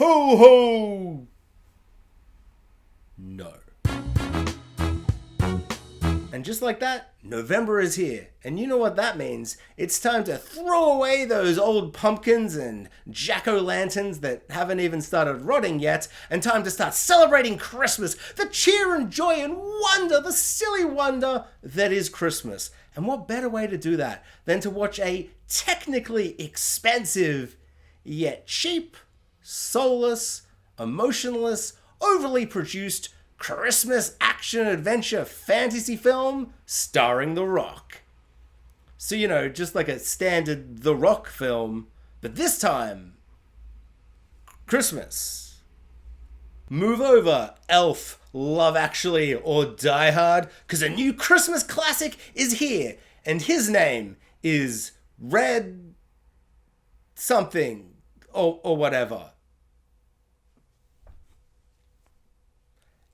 Ho ho! No. And just like that, November is here. And you know what that means. It's time to throw away those old pumpkins and jack-o'-lanterns that haven't even started rotting yet, and time to start celebrating Christmas, the cheer and joy and wonder, the silly wonder that is Christmas. And what better way to do that than to watch a technically expensive, yet cheap, soulless, emotionless, overly produced Christmas action-adventure fantasy film starring The Rock. So, you know, just like a standard The Rock film, but this time, Christmas. Move over, Elf, Love Actually, or Die Hard, because a new Christmas classic is here, and his name is Red something, or whatever.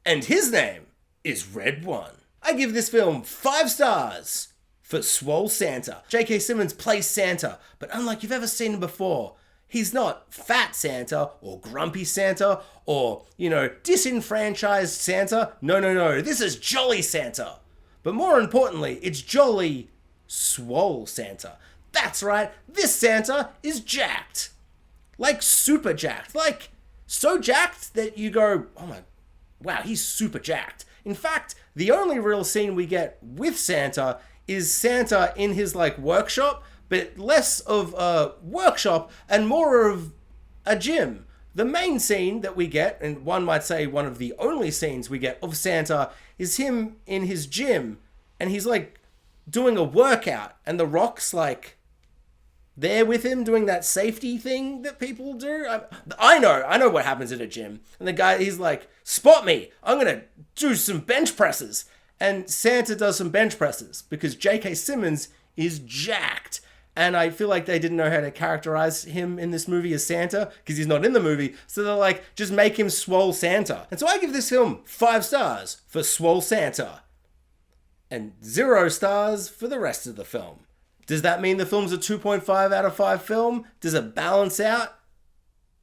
And his name is Red One. I give this film 5 stars for Swole Santa. J.K. Simmons plays Santa, but unlike you've ever seen him before, he's not Fat Santa or Grumpy Santa or, disenfranchised Santa. No. This is Jolly Santa. But more importantly, it's Jolly Swole Santa. That's right, this Santa is jacked. Like super jacked. Like so jacked that you go, oh my, wow, he's super jacked. In fact, the only real scene we get with Santa is Santa in his workshop, but less of a workshop and more of a gym. The main scene that we get, and one might say one of the only scenes we get of Santa, is him in his gym, and he's doing a workout, and The Rock's there with him doing that safety thing that people do. I know what happens at a gym. And the guy, he's like, spot me, I'm gonna do some bench presses. And Santa does some bench presses because J.K. Simmons is jacked. And I feel like they didn't know how to characterize him in this movie as Santa because he's not in the movie. So they're like, just make him Swole Santa. And so I give this film 5 stars for Swole Santa and 0 stars for the rest of the film. Does that mean the film's a 2.5 out of 5 film? Does it balance out?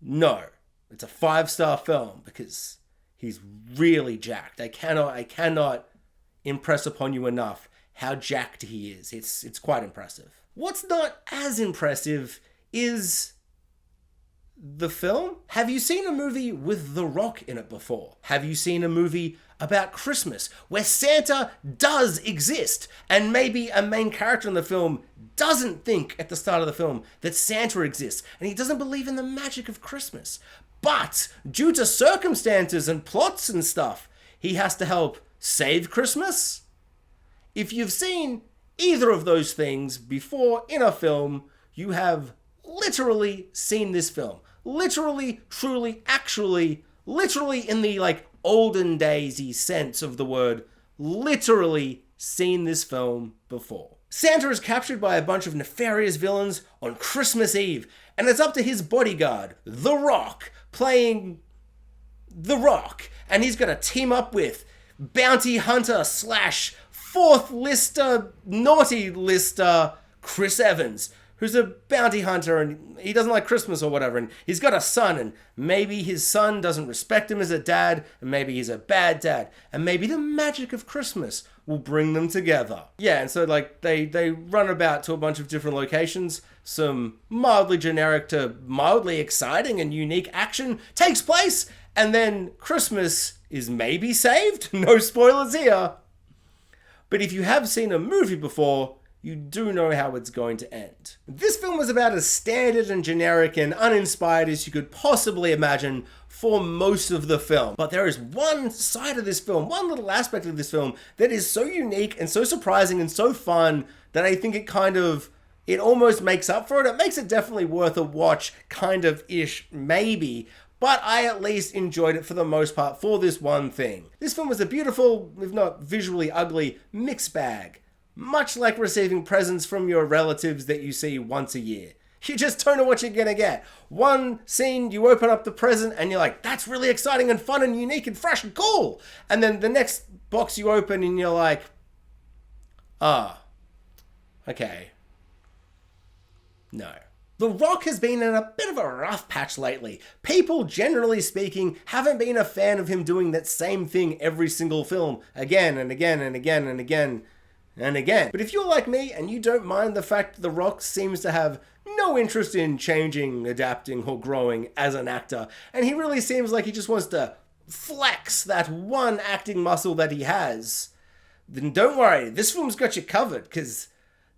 No. It's a 5-star film because he's really jacked. I cannot impress upon you enough how jacked he is. It's quite impressive. What's not as impressive is the film. Have you seen a movie with The Rock in it before? Have you seen a movie about Christmas where Santa does exist and maybe a main character in the film doesn't think at the start of the film that Santa exists and he doesn't believe in the magic of Christmas, but due to circumstances and plots and stuff, he has to help save Christmas? If you've seen either of those things before in a film, you have literally seen this film. Literally, truly, actually, literally in the olden daysy sense of the word, literally seen this film before. Santa is captured by a bunch of nefarious villains on Christmas Eve, and it's up to his bodyguard, The Rock, playing The Rock, and he's got to team up with bounty hunter / fourth lister, naughty lister, Chris Evans, who's a bounty hunter and he doesn't like Christmas or whatever, and he's got a son, and maybe his son doesn't respect him as a dad, and maybe he's a bad dad, and maybe the magic of Christmas will bring them together. Yeah, and so they run about to a bunch of different locations. Some mildly generic to mildly exciting and unique action takes place, and then Christmas is maybe saved. No spoilers here. But if you have seen a movie before, you do know how it's going to end. This film was about as standard and generic and uninspired as you could possibly imagine for most of the film. But there is one side of this film, one little aspect of this film that is so unique and so surprising and so fun that I think it almost makes up for it. It makes it definitely worth a watch, kind of ish, maybe. But I at least enjoyed it for the most part for this one thing. This film was a beautiful, if not visually ugly, mixed bag. Much like receiving presents from your relatives that you see once a year. You just don't know what you're gonna get. One scene, you open up the present and you're like, that's really exciting and fun and unique and fresh and cool. And then the next box you open and you're like, okay. No. The Rock has been in a bit of a rough patch lately. People, generally speaking, haven't been a fan of him doing that same thing every single film, again and again and again and again and again. But if you're like me and you don't mind the fact that The Rock seems to have no interest in changing, adapting, or growing as an actor, and he really seems like he just wants to flex that one acting muscle that he has, then don't worry, this film's got you covered, because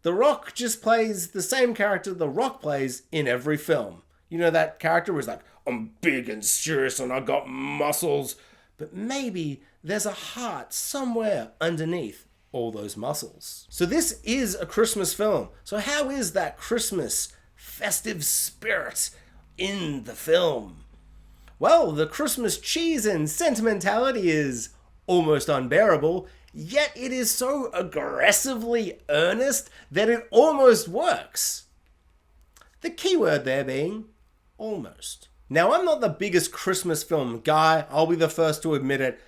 The Rock just plays the same character The Rock plays in every film. You know that character where he's like, I'm big and serious and I got muscles. But maybe there's a heart somewhere underneath all those muscles. So this is a Christmas film. So how is that Christmas festive spirit in the film? Well, the Christmas cheese and sentimentality is almost unbearable, yet it is so aggressively earnest that it almost works. The keyword there being almost. Now, I'm not the biggest Christmas film guy, I'll be the first to admit it.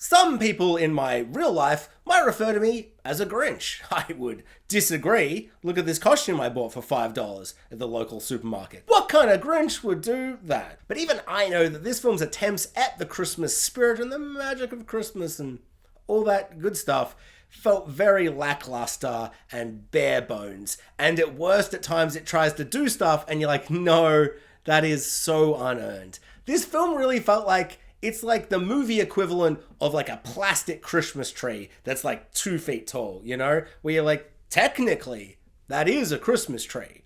Some people in my real life might refer to me as a Grinch. I would disagree. Look at this costume I bought for $5 at the local supermarket. What kind of Grinch would do that? But even I know that this film's attempts at the Christmas spirit and the magic of Christmas and all that good stuff felt very lackluster and bare bones. And at worst, at times, it tries to do stuff and you're like, no, that is so unearned. This film really felt like it's like the movie equivalent of like a plastic Christmas tree that's like 2 feet tall, you know? Where you're like, technically, that is a Christmas tree.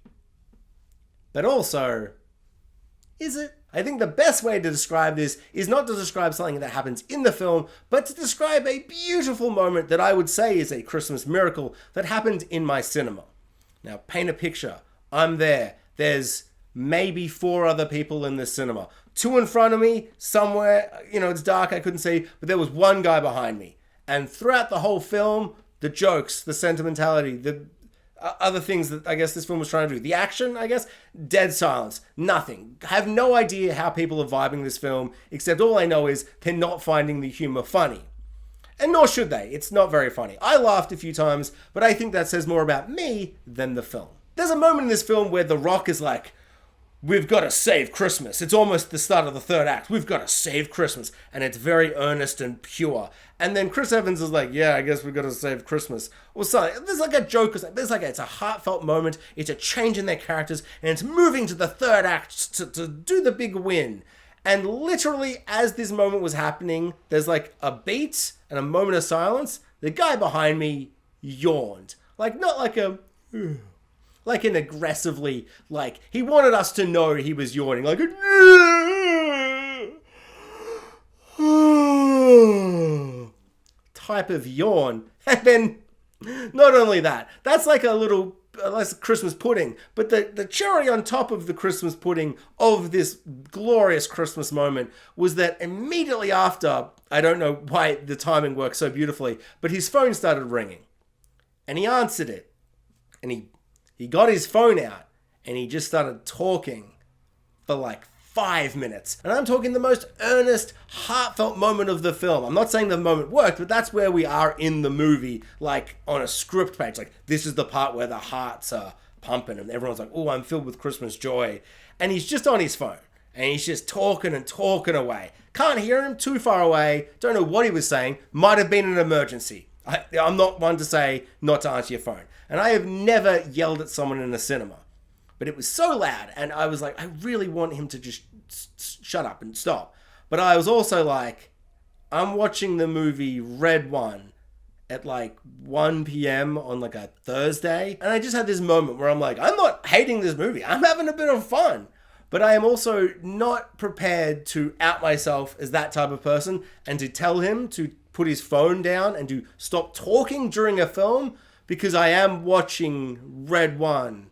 But also, is it? I think the best way to describe this is not to describe something that happens in the film, but to describe a beautiful moment that I would say is a Christmas miracle that happened in my cinema. Now, paint a picture. I'm there. There's maybe 4 other people in the cinema. 2 in front of me, somewhere, it's dark, I couldn't see, but there was 1 guy behind me. And throughout the whole film, the jokes, the sentimentality, the other things that I guess this film was trying to do, the action, I guess, dead silence, nothing. I have no idea how people are vibing this film, except all I know is they're not finding the humor funny. And nor should they, it's not very funny. I laughed a few times, but I think that says more about me than the film. There's a moment in this film where The Rock is like, we've got to save Christmas. It's almost the start of the 3rd act. We've got to save Christmas. And it's very earnest and pure. And then Chris Evans is like, yeah, I guess we've got to save Christmas. Or something. There's like a joke. It's a heartfelt moment. It's a change in their characters. And it's moving to the 3rd act to do the big win. And literally, as this moment was happening, there's like a beat and a moment of silence. The guy behind me yawned. Like, not like a... like an aggressively, like, he wanted us to know he was yawning, like a type of yawn. And then, not only that, that's like a little, like Christmas pudding, but the cherry on top of the Christmas pudding of this glorious Christmas moment was that immediately after, I don't know why the timing works so beautifully, but his phone started ringing. And he answered it. And he got his phone out and he just started talking for like 5 minutes. And I'm talking the most earnest, heartfelt moment of the film. I'm not saying the moment worked, but that's where we are in the movie, like on a script page. Like, this is the part where the hearts are pumping and everyone's like, oh, I'm filled with Christmas joy. And he's just on his phone and he's just talking and talking away. Can't hear him, too far away. Don't know what he was saying. Might have been an emergency. I'm not one to say not to answer your phone. And I have never yelled at someone in a cinema. But it was so loud, and I was like, I really want him to just shut up and stop. But I was also like, I'm watching the movie Red One at like 1 p.m. on like a Thursday. And I just had this moment where I'm like, I'm not hating this movie. I'm having a bit of fun. But I am also not prepared to out myself as that type of person and to tell him to put his phone down and to stop talking during a film, because I am watching Red One,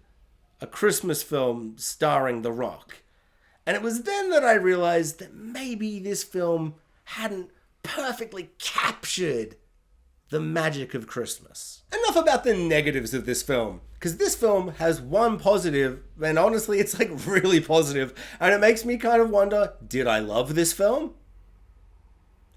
a Christmas film starring The Rock. And it was then that I realized that maybe this film hadn't perfectly captured the magic of Christmas. Enough about the negatives of this film, because this film has one positive, and honestly it's like really positive, and it makes me kind of wonder, did I love this film?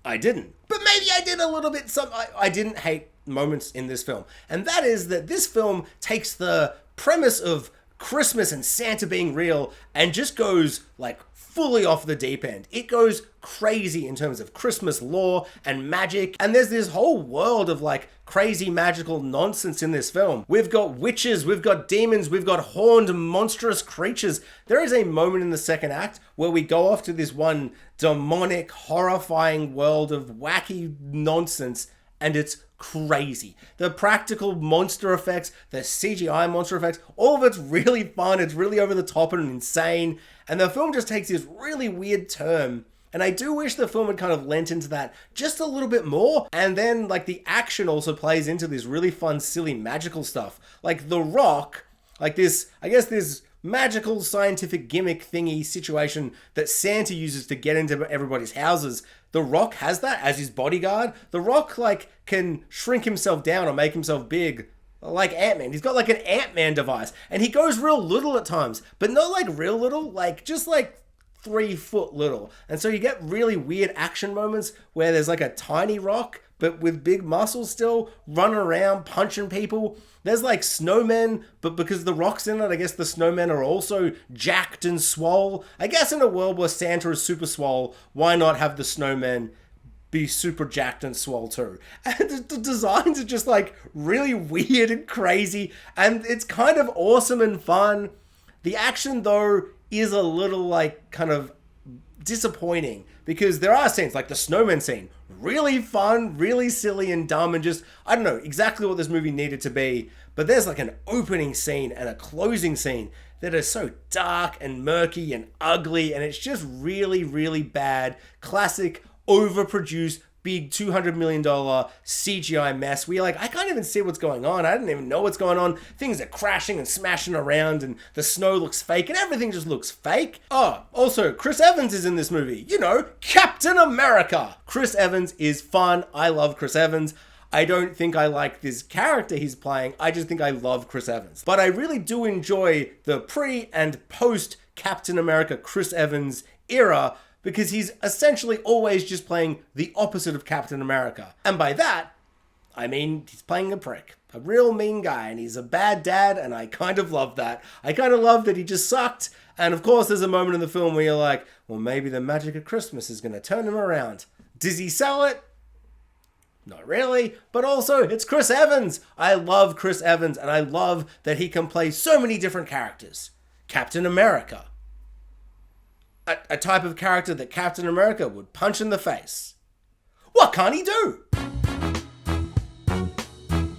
I didn't. But maybe I did a little bit. I didn't hate moments in this film. And that is that this film takes the premise of Christmas and Santa being real, and just goes like fully off the deep end. It goes crazy in terms of Christmas lore and magic, and there's this whole world of like crazy magical nonsense in this film. We've got witches, we've got demons, we've got horned monstrous creatures. There is a moment in the second act where we go off to this one demonic, horrifying world of wacky nonsense, and it's crazy. The practical monster effects, the CGI monster effects, all of it's really fun. It's really over the top and insane. And the film just takes this really weird turn. And I do wish the film had kind of lent into that just a little bit more. And then like the action also plays into this really fun, silly, magical stuff. Like The Rock, like this, I guess this magical scientific gimmick thingy situation that Santa uses to get into everybody's houses. The Rock has that as his bodyguard. The Rock like can shrink himself down or make himself big like Ant-Man. He's got like an Ant-Man device, and he goes real little at times, but not like real little, like just like 3 foot little. And so you get really weird action moments where there's like a tiny Rock but with big muscles still, running around, punching people. There's like snowmen, but because the Rock's in it, I guess the snowmen are also jacked and swole. I guess in a world where Santa is super swole, why not have the snowmen be super jacked and swole too? And the designs are just like really weird and crazy, and it's kind of awesome and fun. The action though is a little like kind of disappointing, because there are scenes like the snowman scene, really fun, really silly and dumb, and just, I don't know exactly what this movie needed to be, but there's like an opening scene and a closing scene that are so dark and murky and ugly, and it's just really, really bad, classic, overproduced, big $200 million CGI mess where you're like, I can't even see what's going on. I didn't even know what's going on. Things are crashing and smashing around, and the snow looks fake, and everything just looks fake. Oh, also, Chris Evans is in this movie. You know, Captain America. Chris Evans is fun. I love Chris Evans. I don't think I like this character he's playing. I just think I love Chris Evans. But I really do enjoy the pre and post Captain America Chris Evans era, because he's essentially always just playing the opposite of Captain America. And by that, I mean he's playing a prick. A real mean guy, and he's a bad dad, and I kind of love that. I kind of love that he just sucked. And of course, there's a moment in the film where you're like, well, maybe the magic of Christmas is going to turn him around. Does he sell it? Not really, but also it's Chris Evans. I love Chris Evans, and I love that he can play so many different characters. Captain America. A type of character that Captain America would punch in the face. What can't he do?